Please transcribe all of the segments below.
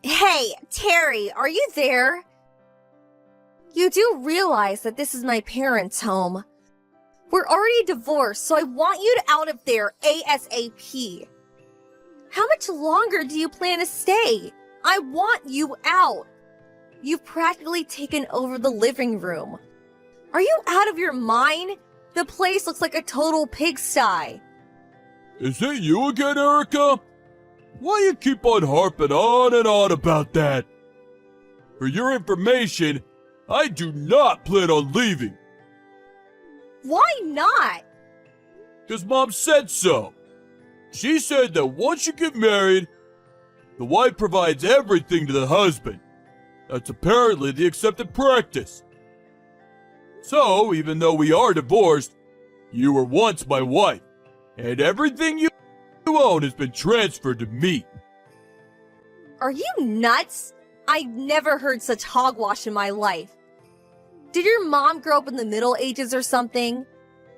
Hey, Terry, are you there? You do realize that this is my parents' home. We're already divorced, so I want you out of there ASAP. How much longer do you plan to stay? I want you out. You've practically taken over the living room. Are you out of your mind? The place looks like a total pigsty. Is it you again, Erica? Why you keep on harping on and on about that? For your information, I do not plan on leaving. Why not? Because Mom said so. She said that once you get married, the wife provides everything to the husband. That's apparently the accepted practice. So, even though we are divorced, you were once my wife, and everything you own has been transferred to me. Are you nuts? I've never heard such hogwash in my life. Did your mom grow up in the Middle Ages or something?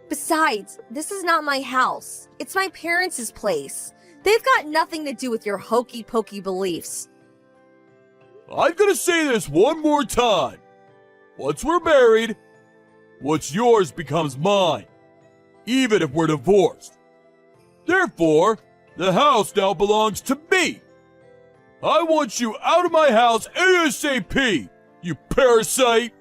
Besides, this is not my house. It's my parents' place. They've got nothing to do with your hokey-pokey beliefs. I'm gonna say this one more time. Once we're married, what's yours becomes mine, even if we're divorced. Therefore, the house now belongs to me. I want you out of my house ASAP, you parasite!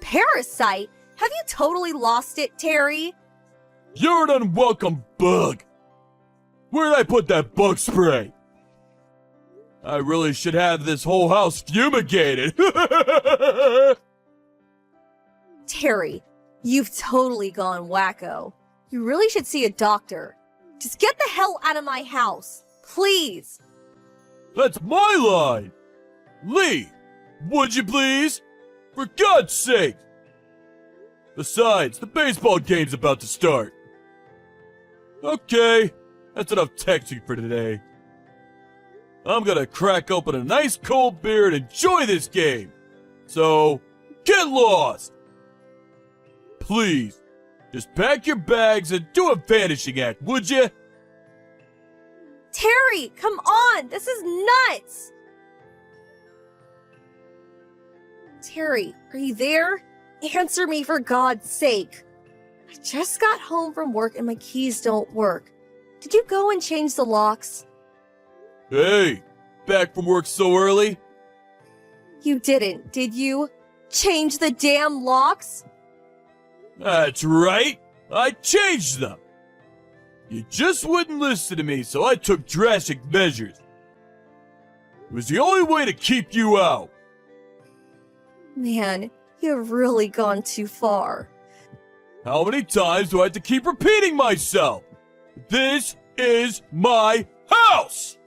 Parasite? Have you totally lost it, Terry? You're an unwelcome bug. Where did I put that bug spray? I really should have this whole house fumigated. Terry, you've totally gone wacko. You really should see a doctor. Just get the hell out of my house, please. That's my line. Leave, would you please? For God's sake. Besides, the baseball game's about to start. Okay, that's enough texting for today. I'm gonna crack open a nice cold beer and enjoy this game. So, get lost. Please, just pack your bags and do a vanishing act, would you? Terry, come on, this is nuts. Terry, are you there? Answer me for God's sake. I just got home from work and my keys don't work. Did you go and change the locks? Hey, back from work so early? You didn't, did you? Change the damn locks? That's right, I changed them. You just wouldn't listen to me, so I took drastic measures. It was the only way to keep you out. Man, you've really gone too far. How many times do I have to keep repeating myself? This is my house!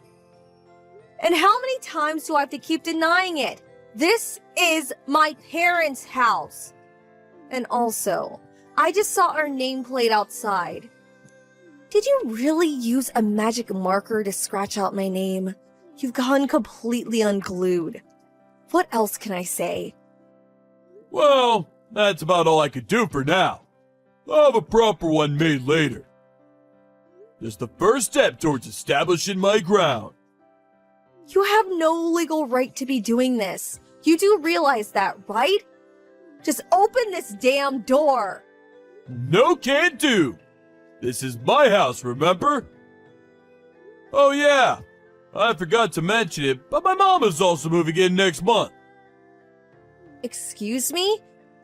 And how many times do I have to keep denying it? This is my parents' house. And also, I just saw our nameplate outside. Did you really use a magic marker to scratch out my name? You've gone completely unglued. What else can I say? Well, that's about all I could do for now. I'll have a proper one made later. Just the first step towards establishing my ground. You have no legal right to be doing this. You do realize that, right? Just open this damn door. No can do. This is my house, remember? Oh yeah, I forgot to mention it, but my mom is also moving in next month. Excuse me?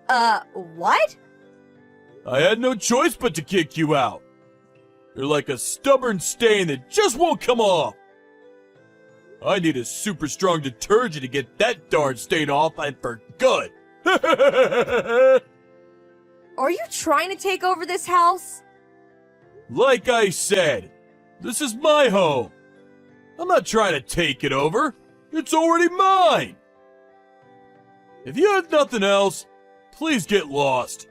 What? I had no choice but to kick you out. You're like a stubborn stain that just won't come off. I need a super strong detergent to get that darn stain off and for good. Are you trying to take over this house? Like I said, this is my home. I'm not trying to take it over. It's already mine. If you have nothing else, please get lost.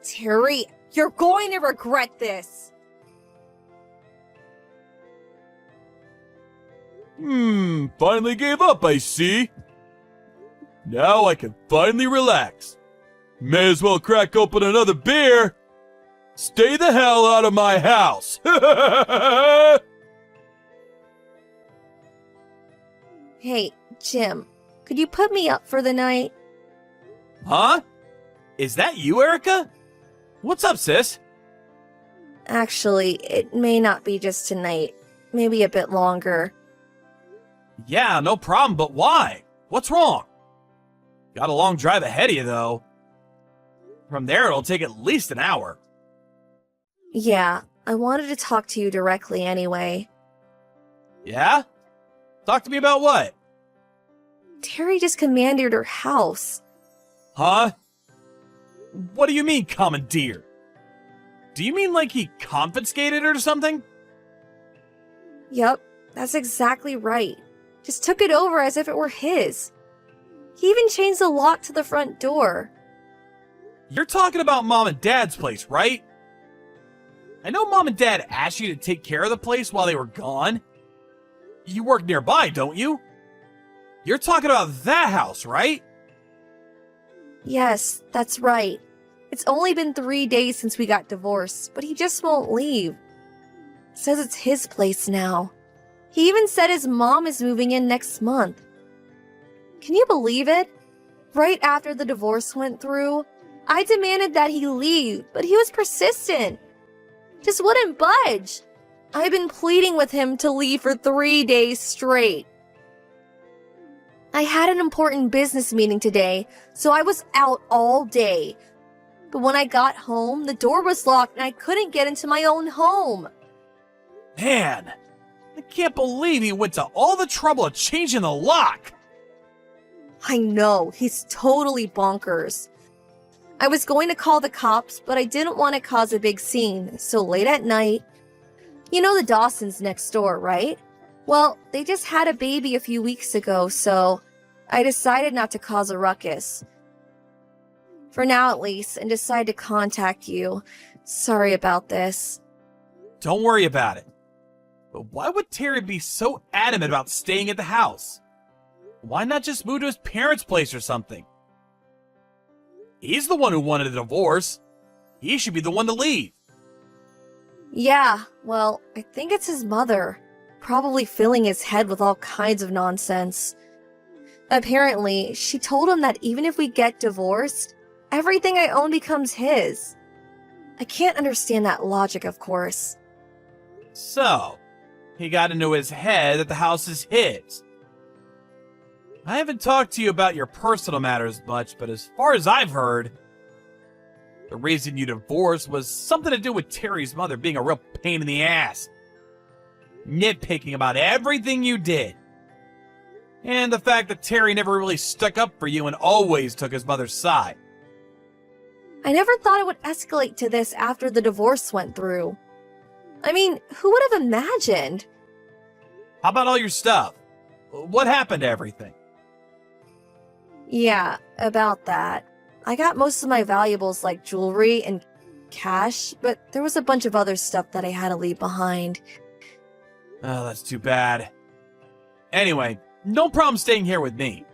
Terry, you're going to regret this. Finally gave up, I see. Now I can finally relax. May as well crack open another beer. Stay the hell out of my house. Hey, Jim, could you put me up for the night? Huh? Is that you, Erica? What's up, sis? Actually, it may not be just tonight. Maybe a bit longer. Yeah, no problem, but why? What's wrong? Got a long drive ahead of you, though. From there, it'll take at least an hour. Yeah, I wanted to talk to you directly anyway. Yeah? Talk to me about what? Terry just commanded her house. Huh? What do you mean, commandeer? Do you mean like he confiscated it or something? Yep, that's exactly right. Just took it over as if it were his. He even changed the lock to the front door. You're talking about Mom and Dad's place, right? I know Mom and Dad asked you to take care of the place while they were gone. You work nearby, don't you? You're talking about that house, right? Yes, that's right. It's only been 3 days since we got divorced, but he just won't leave. Says it's his place now. He even said his mom is moving in next month. Can you believe it? Right after the divorce went through, I demanded that he leave, but he was persistent. Just wouldn't budge. I've been pleading with him to leave for 3 days straight. I had an important business meeting today, so I was out all day. But when I got home, the door was locked and I couldn't get into my own home. Man, I can't believe he went to all the trouble of changing the lock. I know, he's totally bonkers. I was going to call the cops, but I didn't want to cause a big scene, so late at night... You know the Dawsons next door, right? Well, they just had a baby a few weeks ago, so I decided not to cause a ruckus. For now at least, and decide to contact you. Sorry about this. Don't worry about it. But why would Terry be so adamant about staying at the house? Why not just move to his parents' place or something? He's the one who wanted a divorce. He should be the one to leave. Yeah, well, I think it's his mother. Probably filling his head with all kinds of nonsense. Apparently, she told him that even if we get divorced, everything I own becomes his. I can't understand that logic, of course. So, he got into his head that the house is his. I haven't talked to you about your personal matters much, but as far as I've heard, the reason you divorced was something to do with Terry's mother being a real pain in the ass. Nitpicking about everything you did. And the fact that Terry never really stuck up for you and always took his mother's side. I never thought it would escalate to this after the divorce went through. I mean, who would have imagined? How about all your stuff? What happened to everything? Yeah, about that. I got most of my valuables like jewelry and cash, but there was a bunch of other stuff that I had to leave behind. Oh, that's too bad. Anyway, no problem staying here with me.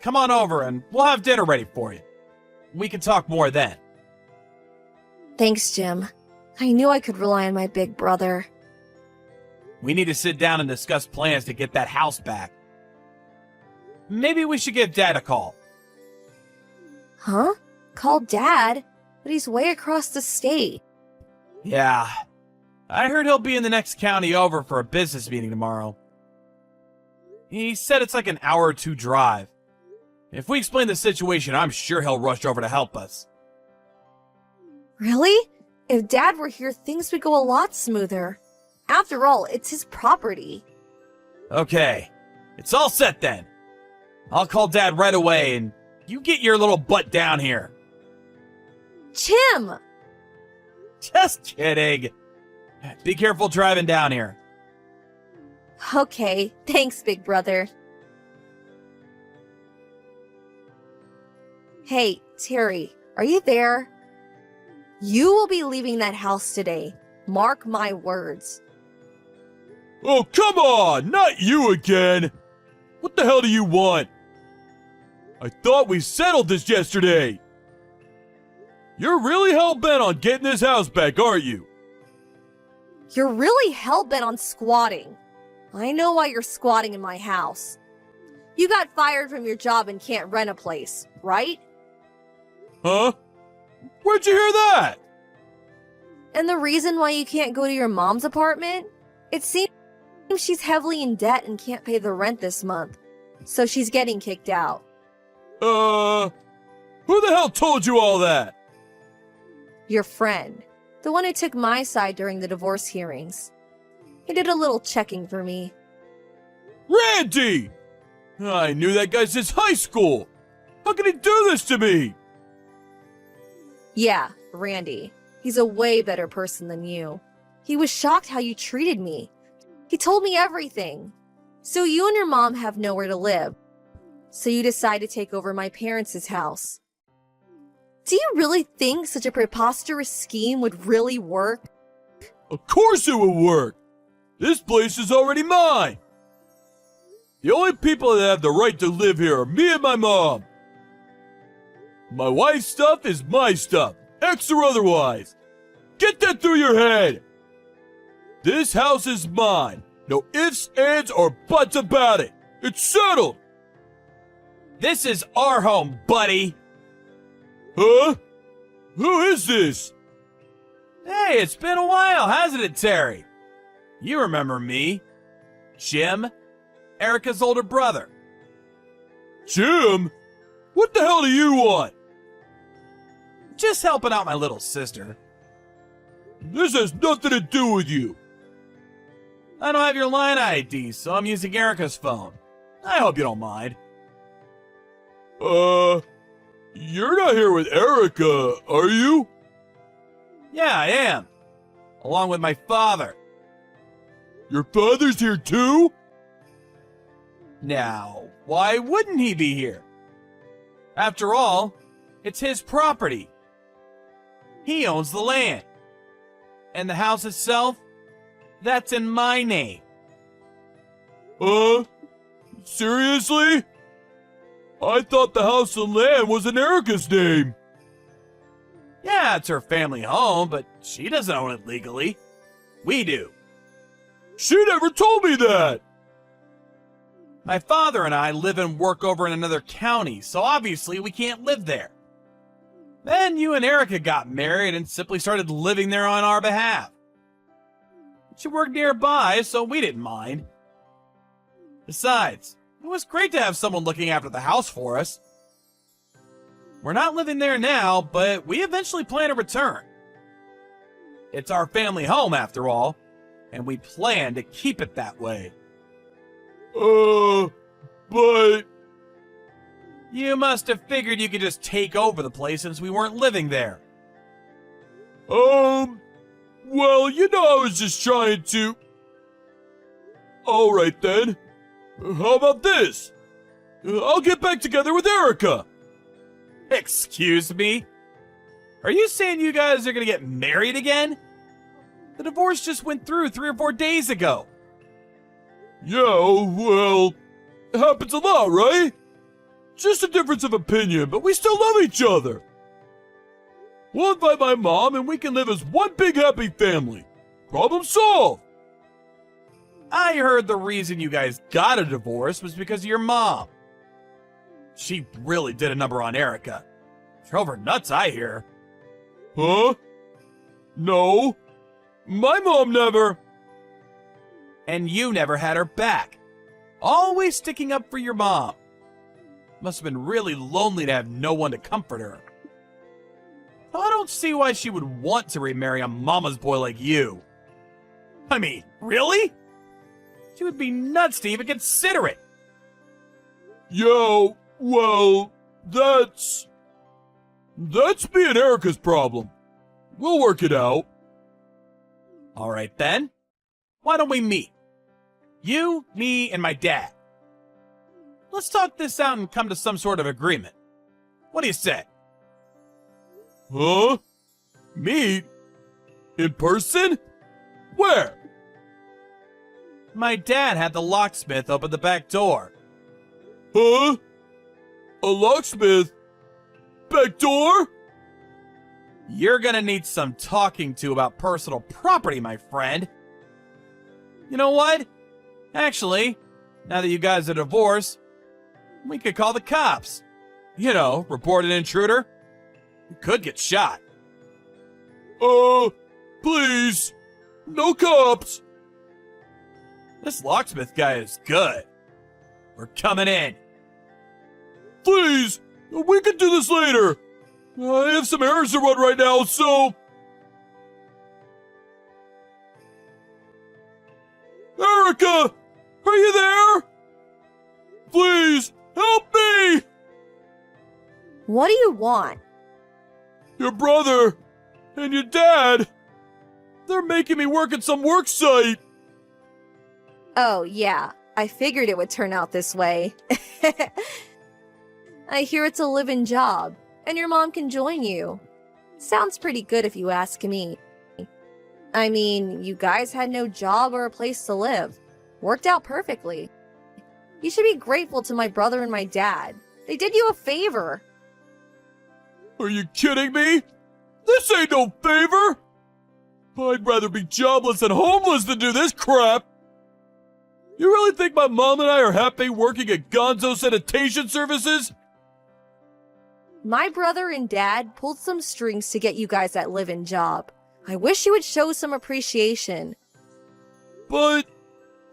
Come on over and we'll have dinner ready for you. We can talk more then. Thanks, Jim. I knew I could rely on my big brother. We need to sit down and discuss plans to get that house back. Maybe we should give Dad a call. Huh? Call Dad? But he's way across the state. Yeah, I heard he'll be in the next county over for a business meeting tomorrow. He said it's like an hour or two drive. If we explain the situation, I'm sure he'll rush over to help us. Really? If Dad were here, things would go a lot smoother. After all, it's his property. Okay, it's all set then. I'll call Dad right away and you get your little butt down here. Jim! Just kidding. Be careful driving down here. Okay, thanks, big brother. Hey, Terry, are you there? You will be leaving that house today. Mark my words. Oh, come on! Not you again! What the hell do you want? I thought we settled this yesterday! You're really hell-bent on getting this house back, aren't you? You're really hell-bent on squatting. I know why you're squatting in my house. You got fired from your job and can't rent a place, right? Huh? Where'd you hear that? And the reason why you can't go to your mom's apartment? It seems she's heavily in debt and can't pay the rent this month, so she's getting kicked out. Who the hell told you all that? Your friend, the one who took my side during the divorce hearings. He did a little checking for me. Randy! I knew that guy since high school. How could he do this to me? Yeah, Randy. He's a way better person than you. He was shocked how you treated me. He told me everything. So you and your mom have nowhere to live. So you decide to take over my parents' house. Do you really think such a preposterous scheme would really work? Of course it would work. This place is already mine. The only people that have the right to live here are me and my mom. My wife's stuff is my stuff, ex or otherwise. Get that through your head. This house is mine. No ifs, ands, or buts about it. It's settled. This is our home, buddy. Huh? Who is this? Hey, it's been a while, hasn't it, Terry? You remember me. Jim, Erica's older brother. Jim? What the hell do you want? Just helping out my little sister. This has nothing to do with you. I don't have your line ID, so I'm using Erica's phone. I hope you don't mind. You're not here with Erica, are you? Yeah, I am. Along with my father. Your father's here too? Now, why wouldn't he be here? After all, it's his property. He owns the land. And the house itself, that's in my name. Seriously? I thought the house and land was in Erica's name. Yeah, it's her family home, but she doesn't own it legally. We do. She never told me that. My father and I live and work over in another county, so obviously we can't live there. Then you and Erica got married and simply started living there on our behalf. She worked nearby, so we didn't mind. Besides, it was great to have someone looking after the house for us. We're not living there now, but we eventually plan to return. It's our family home, after all, and we plan to keep it that way. But... You must have figured you could just take over the place since we weren't living there. Well, you know I was just trying to... Alright then. How about this? I'll get back together with Erica. Excuse me? Are you saying you guys are gonna get married again? The divorce just went through 3 or 4 days ago. Yeah, well, it happens a lot, right? Just a difference of opinion, but we still love each other. We'll invite my mom and we can live as one big happy family. Problem solved. I heard the reason you guys got a divorce was because of your mom. She really did a number on Erica. Drove her nuts, I hear. Huh? No. My mom never... And you never had her back. Always sticking up for your mom. Must have been really lonely to have no one to comfort her. I don't see why she would want to remarry a mama's boy like you. I mean, really? She would be nuts to even consider it. Yo, well, that's me and Erica's problem. We'll work it out. All right then. Why don't we meet? You, me, and my dad. Let's talk this out and come to some sort of agreement. What do you say? Huh? Meet? In person? Where? My dad had the locksmith open the back door. Huh? A locksmith? Back door? You're gonna need some talking to about personal property, my friend. You know what? Actually, now that you guys are divorced, We could call the cops. You know, report an intruder. You could get shot. Please. No cops. This locksmith guy is good. We're coming in. Please. We can do this later. I have some errands to run right now, so... Erica! Are you there? Please, help me! What do you want? Your brother and your dad, they're making me work at some work site. Oh, yeah. I figured it would turn out this way. I hear it's a live-in job, and your mom can join you. Sounds pretty good if you ask me. I mean, you guys had no job or a place to live. Worked out perfectly. You should be grateful to my brother and my dad. They did you a favor. Are you kidding me? This ain't no favor! I'd rather be jobless and homeless than do this crap! You really think my mom and I are happy working at Gonzo Sanitation Services? My brother and dad pulled some strings to get you guys that live-in job. I wish you would show some appreciation. But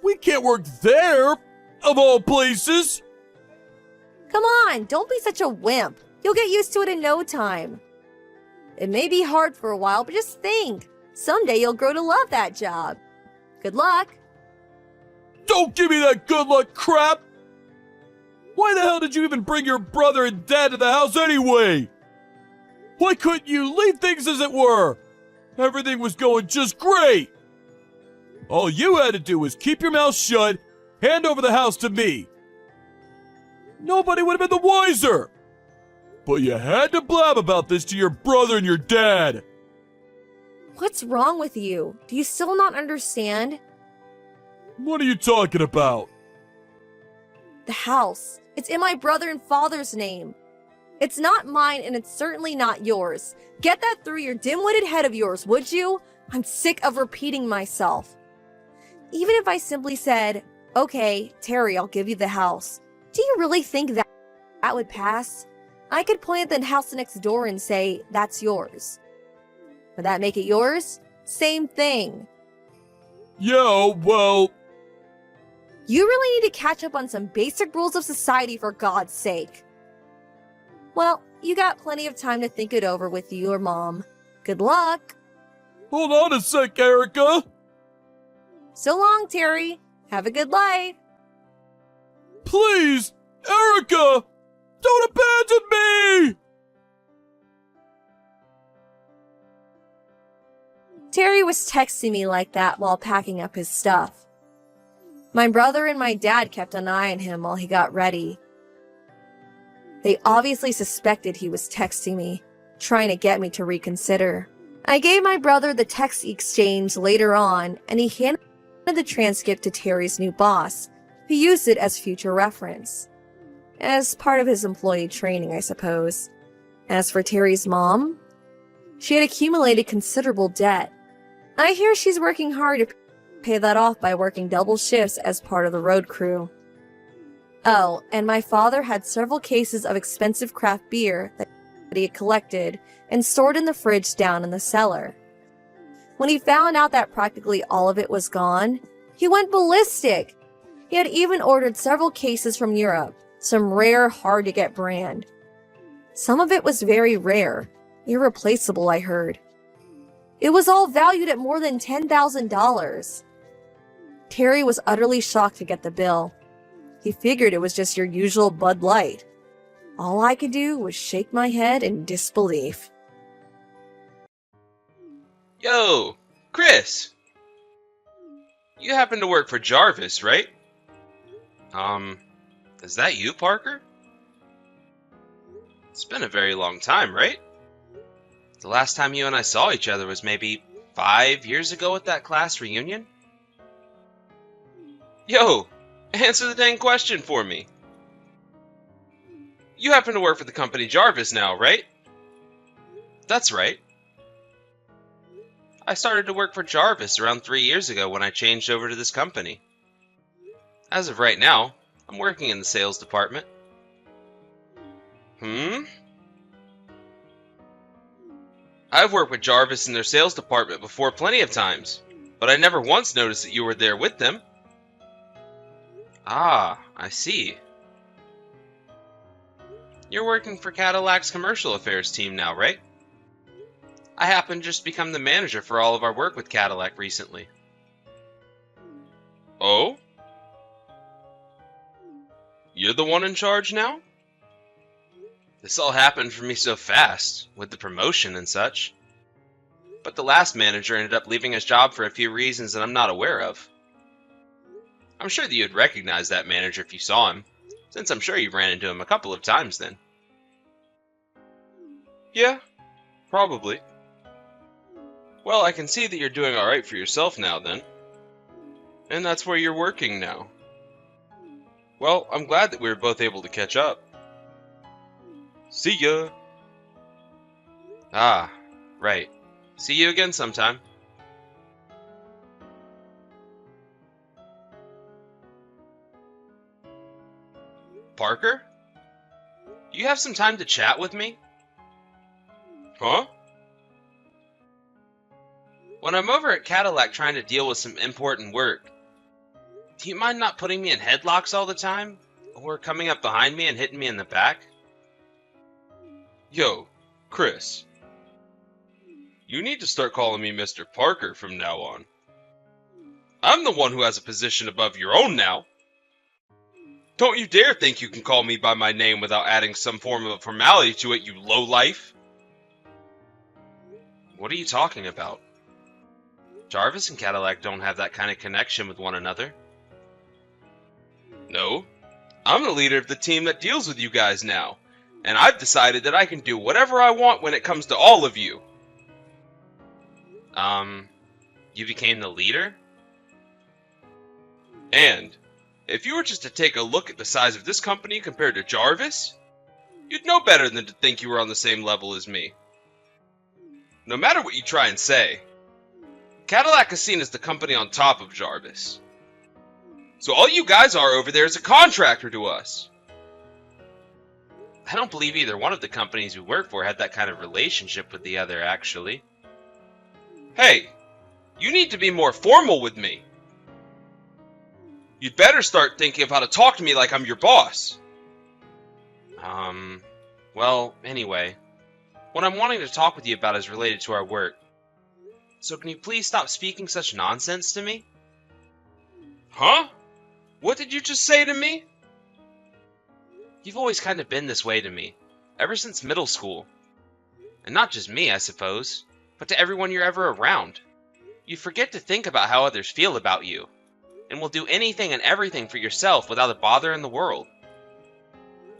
we can't work there, of all places! Come on, don't be such a wimp. You'll get used to it in no time. It may be hard for a while, but just think. Someday you'll grow to love that job. Good luck. Don't give me that good luck crap! Why the hell did you even bring your brother and dad to the house anyway? Why couldn't you leave things as it were? Everything was going just great! All you had to do was keep your mouth shut, hand over the house to me. Nobody would have been the wiser! But you had to blab about this to your brother and your dad! What's wrong with you? Do you still not understand? What are you talking about? The house. It's in my brother and father's name. It's not mine and it's certainly not yours. Get that through your dim-witted head of yours, would you? I'm sick of repeating myself. Even if I simply said, okay, Terry, I'll give you the house. Do you really think that would pass? I could point at the house next door and say, that's yours. Would that make it yours? Same thing. Yeah, well... You really need to catch up on some basic rules of society for God's sake. Well, you got plenty of time to think it over with your mom. Good luck. Hold on a sec, Erica. So long, Terry. Have a good life. Please, Erica! Don't abandon me! Terry was texting me like that while packing up his stuff. My brother and my dad kept an eye on him while he got ready. They obviously suspected he was texting me, trying to get me to reconsider. I gave my brother the text exchange later on, and he handed the transcript to Terry's new boss, who used it as future reference. As part of his employee training, I suppose. As for Terry's mom, she had accumulated considerable debt. I hear she's working hard to pay that off by working double shifts as part of the road crew. Oh, and my father had several cases of expensive craft beer that he had collected and stored in the fridge down in the cellar. When he found out that practically all of it was gone, he went ballistic. He had even ordered several cases from Europe, some rare, hard-to-get brand. Some of it was very rare, irreplaceable, I heard. It was all valued at more than $10,000. Terry was utterly shocked to get the bill. He figured it was just your usual Bud Light. All I could do was shake my head in disbelief. Yo, Chris! You happen to work for Jarvis, right? Is that you, Parker? It's been a very long time, right? The last time you and I saw each other was maybe 5 years ago at that class reunion? Yo, answer the dang question for me. You happen to work for the company Jarvis now, right? That's right. I started to work for Jarvis around 3 years ago when I changed over to this company. As of right now, I'm working in the sales department. I've worked with Jarvis in their sales department before plenty of times, but I never once noticed that you were there with them. Ah, I see. You're working for Cadillac's commercial affairs team now, right? I happen to just become the manager for all of our work with Cadillac recently. Oh? You're the one in charge now? This all happened for me so fast, with the promotion and such. But the last manager ended up leaving his job for a few reasons that I'm not aware of. I'm sure that you'd recognize that manager if you saw him, since I'm sure you've ran into him a couple of times then. Yeah, probably. Well, I can see that you're doing alright for yourself now then. And that's where you're working now. Well, I'm glad that we were both able to catch up. See ya! Ah, right. See you again sometime. Parker? Do you have some time to chat with me? Huh? When I'm over at Cadillac trying to deal with some important work, do you mind not putting me in headlocks all the time? Or coming up behind me and hitting me in the back? Yo, Chris. You need to start calling me Mr. Parker from now on. I'm the one who has a position above your own now. Don't you dare think you can call me by my name without adding some form of a formality to it, you lowlife. What are you talking about? Jarvis and Cadillac don't have that kind of connection with one another. No, I'm the leader of the team that deals with you guys now, and I've decided that I can do whatever I want when it comes to all of you. You became the leader? And if you were just to take a look at the size of this company compared to Jarvis, you'd know better than to think you were on the same level as me. No matter what you try and say, Cadillac is seen as the company on top of Jarvis. So all you guys are over there is a contractor to us. I don't believe either one of the companies we work for had that kind of relationship with the other, actually. Hey, you need to be more formal with me. You'd better start thinking of how to talk to me like I'm your boss. Well, anyway, what I'm wanting to talk with you about is related to our work. So can you please stop speaking such nonsense to me? Huh? What did you just say to me? You've always kind of been this way to me, ever since middle school. And not just me, I suppose, but to everyone you're ever around. You forget to think about how others feel about you, and will do anything and everything for yourself without a bother in the world.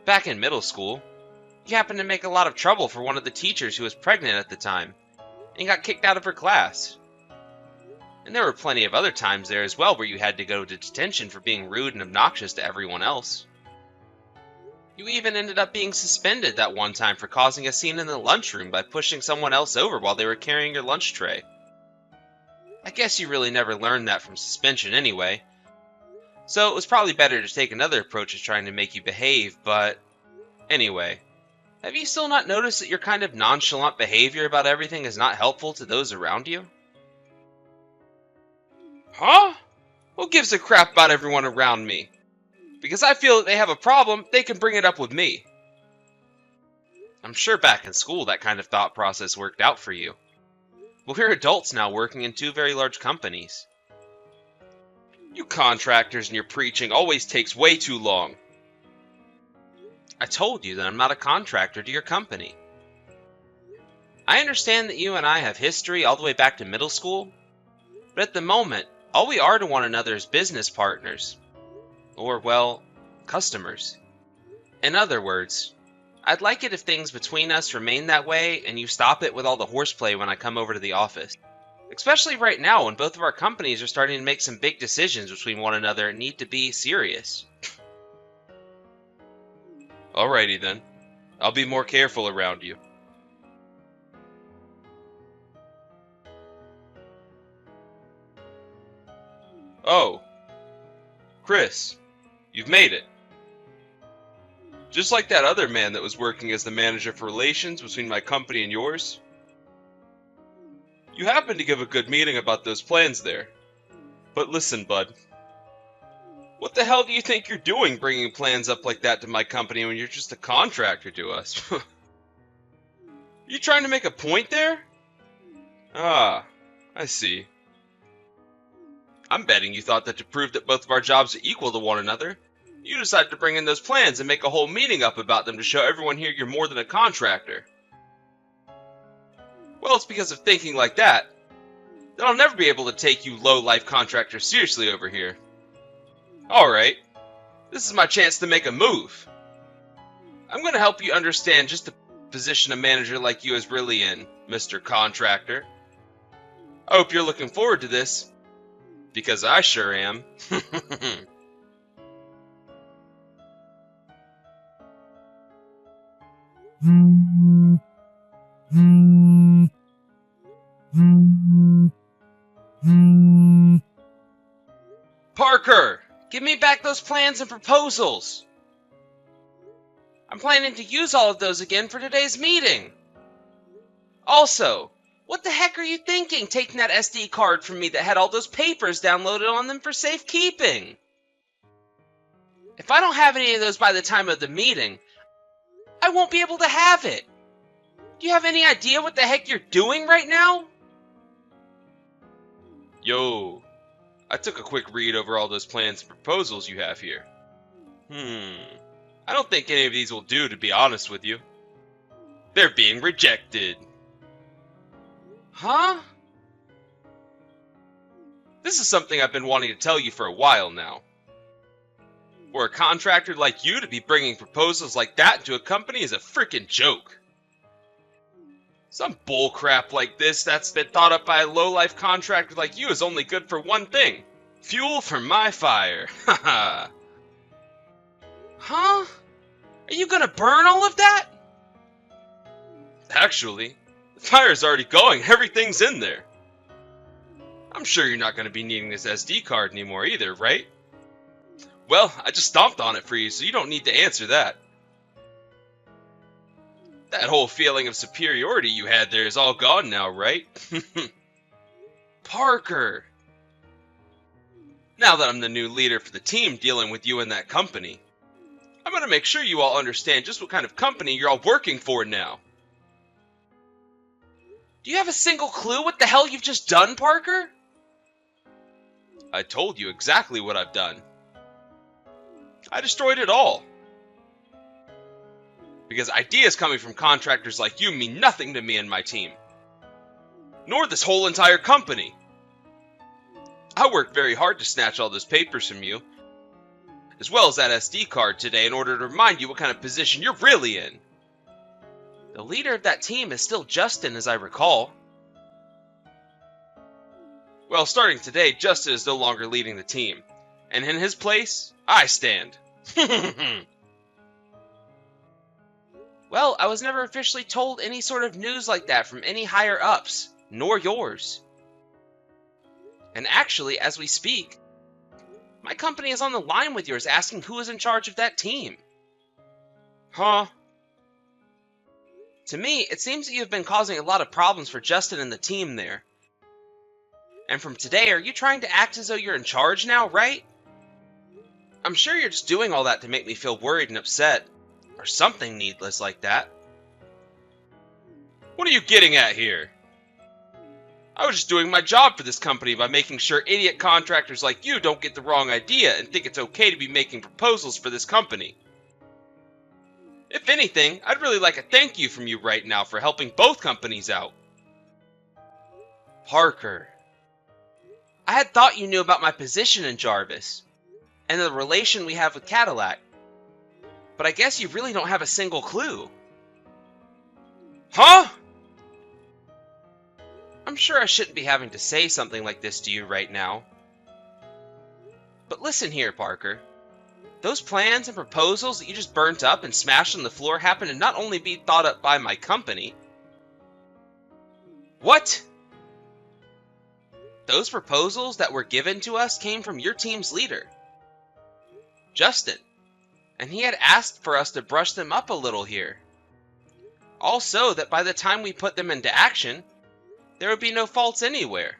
Back in middle school, you happened to make a lot of trouble for one of the teachers who was pregnant at the time, and you got kicked out of her class. And there were plenty of other times there as well where you had to go to detention for being rude and obnoxious to everyone else. You even ended up being suspended that one time for causing a scene in the lunchroom by pushing someone else over while they were carrying your lunch tray. I guess you really never learned that from suspension anyway, so it was probably better to take another approach at trying to make you behave, but anyway, have you still not noticed that your kind of nonchalant behavior about everything is not helpful to those around you? Huh? Who gives a crap about everyone around me? Because I feel that they have a problem, they can bring it up with me. I'm sure back in school that kind of thought process worked out for you. But we're adults now working in two very large companies. You contractors and your preaching always takes way too long. I told you that I'm not a contractor to your company. I understand that you and I have history all the way back to middle school, but at the moment, all we are to one another is business partners. Or, well, customers. In other words, I'd like it if things between us remain that way and you stop it with all the horseplay when I come over to the office. Especially right now when both of our companies are starting to make some big decisions between one another and need to be serious. Alrighty then. I'll be more careful around you. Oh. Chris, you've made it. Just like that other man that was working as the manager for relations between my company and yours. You happened to give a good meeting about those plans there. But listen, bud. What the hell do you think you're doing bringing plans up like that to my company when you're just a contractor to us? You trying to make a point there? Ah, I see. I'm betting you thought that to prove that both of our jobs are equal to one another, you decided to bring in those plans and make a whole meeting up about them to show everyone here you're more than a contractor. Well, it's because of thinking like that that I'll never be able to take you low-life contractors seriously over here. Alright, this is my chance to make a move. I'm going to help you understand just the position a manager like you is really in, Mr. Contractor. I hope you're looking forward to this, because I sure am. Parker, give me back those plans and proposals. I'm planning to use all of those again for today's meeting. Also, what the heck are you thinking taking that SD card from me that had all those papers downloaded on them for safekeeping? If I don't have any of those by the time of the meeting, I won't be able to have it. Do you have any idea what the heck you're doing right now? Yo, I took a quick read over all those plans and proposals you have here. I don't think any of these will do, to be honest with you. They're being rejected. Huh? This is something I've been wanting to tell you for a while now. For a contractor like you to be bringing proposals like that to a company is a freaking joke. Some bullcrap like this that's been thought up by a low-life contractor like you is only good for one thing. Fuel for my fire. Haha. Huh? Are you gonna burn all of that? Actually, the fire's already going. Everything's in there. I'm sure you're not gonna be needing this SD card anymore either, right? Well, I just stomped on it for you, so you don't need to answer that. That whole feeling of superiority you had there is all gone now, right? Parker! Now that I'm the new leader for the team dealing with you and that company, I'm gonna make sure you all understand just what kind of company you're all working for now. Do you have a single clue what the hell you've just done, Parker? I told you exactly what I've done. I destroyed it all. Because ideas coming from contractors like you mean nothing to me and my team. Nor this whole entire company. I worked very hard to snatch all those papers from you, as well as that SD card today in order to remind you what kind of position you're really in. The leader of that team is still Justin, as I recall. Well, starting today, Justin is no longer leading the team, and in his place, I stand. Well, I was never officially told any sort of news like that from any higher-ups, nor yours. And actually, as we speak, my company is on the line with yours asking who is in charge of that team. Huh? To me, it seems that you've been causing a lot of problems for Justin and the team there. And from today, are you trying to act as though you're in charge now, right? I'm sure you're just doing all that to make me feel worried and upset. Or something needless like that. What are you getting at here? I was just doing my job for this company by making sure idiot contractors like you don't get the wrong idea and think it's okay to be making proposals for this company. If anything, I'd really like a thank you from you right now for helping both companies out. Parker. I had thought you knew about my position in Jarvis, and the relation we have with Cadillac. But I guess you really don't have a single clue. Huh? I'm sure I shouldn't be having to say something like this to you right now. But listen here, Parker. Those plans and proposals that you just burnt up and smashed on the floor happen to not only be thought up by my company. What? Those proposals that were given to us came from your team's leader, Justin. and he had asked for us to brush them up a little here. Also, that by the time we put them into action, there would be no faults anywhere.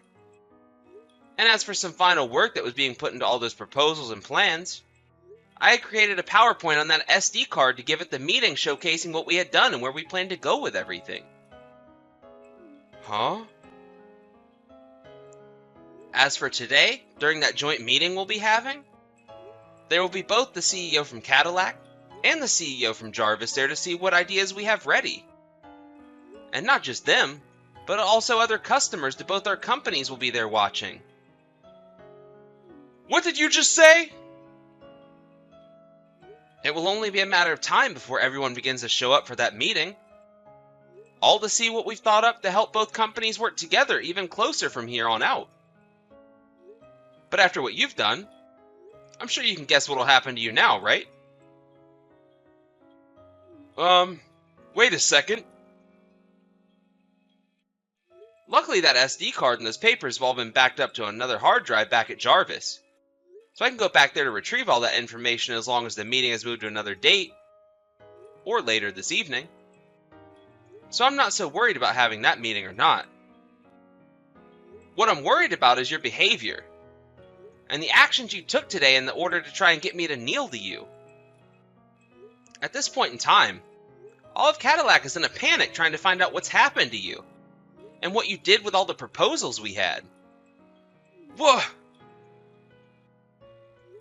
And as for some final work that was being put into all those proposals and plans, I had created a PowerPoint on that SD card to give at the meeting showcasing what we had done and where we planned to go with everything. Huh? As for today, during that joint meeting we'll be having, there will be both the CEO from Cadillac and the CEO from Jarvis there to see what ideas we have ready. And not just them, but also other customers to both our companies will be there watching. What did you just say? It will only be a matter of time before everyone begins to show up for that meeting. All to see what we've thought up to help both companies work together even closer from here on out. But after what you've done, I'm sure you can guess what'll happen to you now, right? Wait a second. Luckily that SD card and those papers have all been backed up to another hard drive back at Jarvis. So I can go back there to retrieve all that information as long as the meeting has moved to another date, or later this evening. So I'm not so worried about having that meeting or not. What I'm worried about is your behavior, and the actions you took today in the order to try and get me to kneel to you. At this point in time, all of Cadillac is in a panic trying to find out what's happened to you, and what you did with all the proposals we had. Whoa!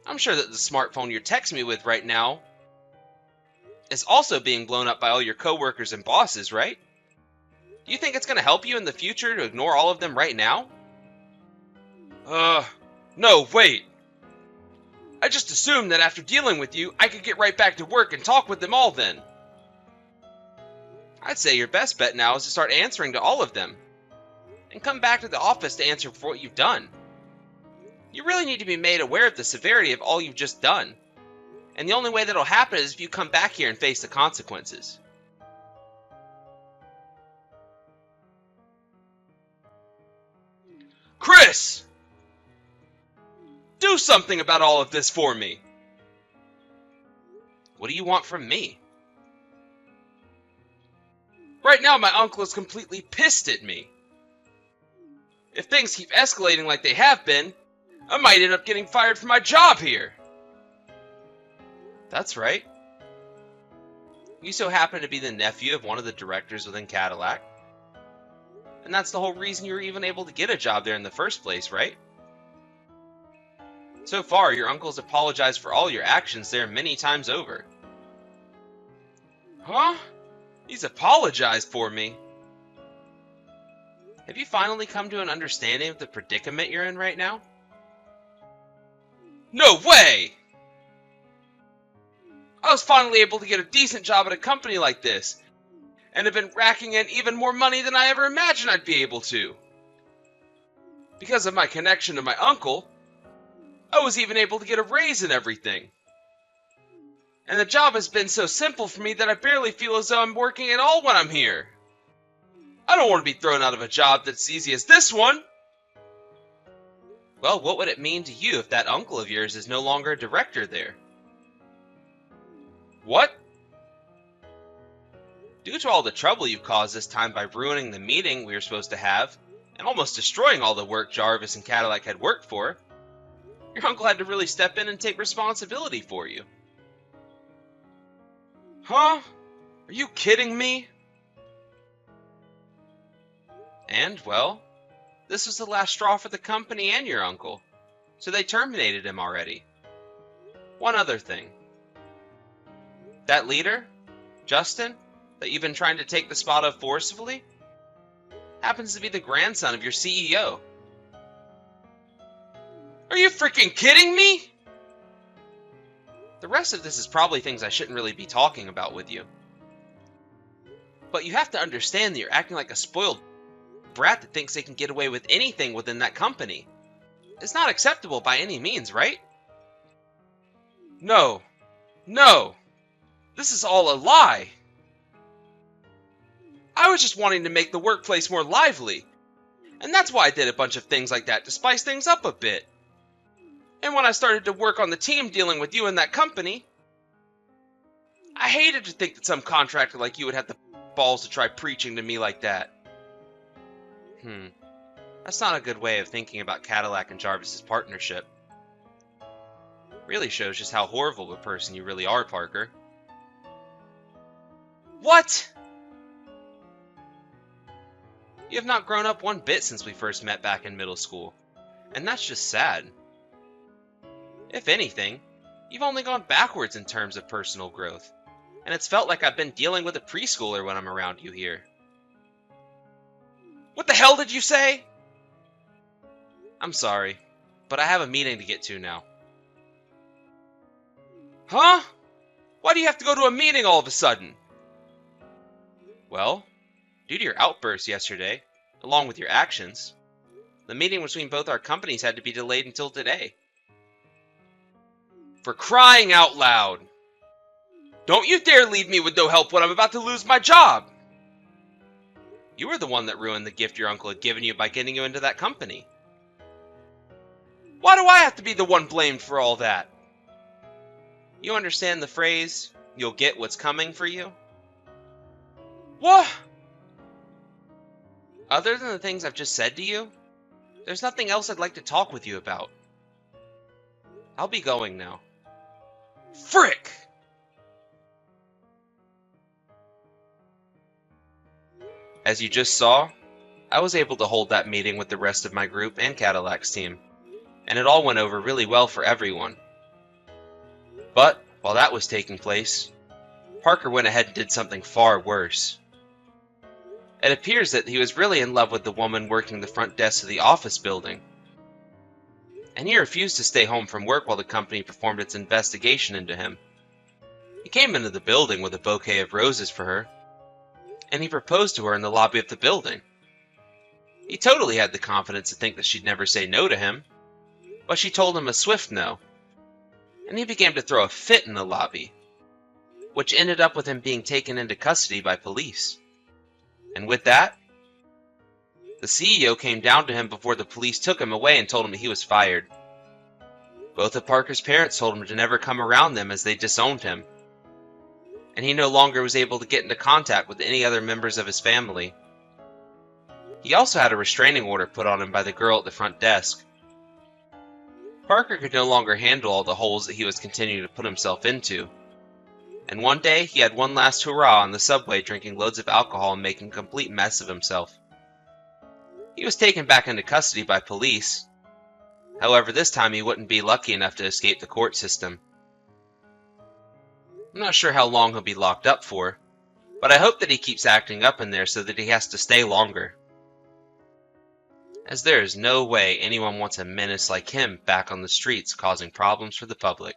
I'm sure that the smartphone you're texting me with right now is also being blown up by all your coworkers and bosses, right? Do you think it's going to help you in the future to ignore all of them right now? No, wait. I just assumed that after dealing with you, I could get right back to work and talk with them all then. I'd say your best bet now is to start answering to all of them, and come back to the office to answer for what you've done. You really need to be made aware of the severity of all you've just done, and the only way that'll happen is if you come back here and face the consequences. Chris! Do something about all of this for me! What do you want from me? Right now my uncle is completely pissed at me. If things keep escalating like they have been, I might end up getting fired from my job here. That's right. You so happen to be the nephew of one of the directors within Cadillac. And that's the whole reason you were even able to get a job there in the first place, right? So far, your uncle's apologized for all your actions there many times over. Huh? He's apologized for me? Have you finally come to an understanding of the predicament you're in right now? No way! I was finally able to get a decent job at a company like this, and have been racking in even more money than I ever imagined I'd be able to. Because of my connection to my uncle, I was even able to get a raise and everything. And the job has been so simple for me that I barely feel as though I'm working at all when I'm here. I don't want to be thrown out of a job that's as easy as this one. Well, what would it mean to you if that uncle of yours is no longer a director there? What? Due to all the trouble you've caused this time by ruining the meeting we were supposed to have, and almost destroying all the work Jarvis and Cadillac had worked for, your uncle had to really step in and take responsibility for you. Huh? Are you kidding me? And, well, this was the last straw for the company and your uncle, so they terminated him already. One other thing. That leader, Justin, that you've been trying to take the spot of forcefully, happens to be the grandson of your CEO. Are you freaking kidding me? The rest of this is probably things I shouldn't really be talking about with you. But you have to understand that you're acting like a spoiled brat that thinks they can get away with anything within that company. It's not acceptable by any means, right? No. No. This is all a lie. I was just wanting to make the workplace more lively. And that's why I did a bunch of things like that to spice things up a bit. And when I started to work on the team dealing with you and that company, I hated to think that some contractor like you would have the balls to try preaching to me like that. That's not a good way of thinking about Cadillac and Jarvis's partnership. Really shows just how horrible of a person you really are, Parker. What? You have not grown up one bit since we first met back in middle school, and that's just sad. If anything, you've only gone backwards in terms of personal growth, and it's felt like I've been dealing with a preschooler when I'm around you here. What the hell did you say? I'm sorry, but I have a meeting to get to now. Huh? Why do you have to go to a meeting all of a sudden? Well, due to your outburst yesterday, along with your actions, the meeting between both our companies had to be delayed until today. For crying out loud! Don't you dare leave me with no help when I'm about to lose my job! You were the one that ruined the gift your uncle had given you by getting you into that company. Why do I have to be the one blamed for all that? You understand the phrase, you'll get what's coming for you? What? Other than the things I've just said to you, there's nothing else I'd like to talk with you about. I'll be going now. Frick! As you just saw, I was able to hold that meeting with the rest of my group and Cadillac's team, and it all went over really well for everyone. But, while that was taking place, Parker went ahead and did something far worse. It appears that he was really in love with the woman working the front desk of the office building, and he refused to stay home from work while the company performed its investigation into him. He came into the building with a bouquet of roses for her, and he proposed to her in the lobby of the building. He totally had the confidence to think that she'd never say no to him, but she told him a swift no, and he began to throw a fit in the lobby, which ended up with him being taken into custody by police. And with that, the CEO came down to him before the police took him away and told him that he was fired. Both of Parker's parents told him to never come around them as they disowned him, and he no longer was able to get into contact with any other members of his family. He also had a restraining order put on him by the girl at the front desk. Parker could no longer handle all the holes that he was continuing to put himself into, and one day he had one last hurrah on the subway, drinking loads of alcohol and making a complete mess of himself. He was taken back into custody by police. However, this time he wouldn't be lucky enough to escape the court system. I'm not sure how long he'll be locked up for, but I hope that he keeps acting up in there so that he has to stay longer, as there is no way anyone wants a menace like him back on the streets causing problems for the public.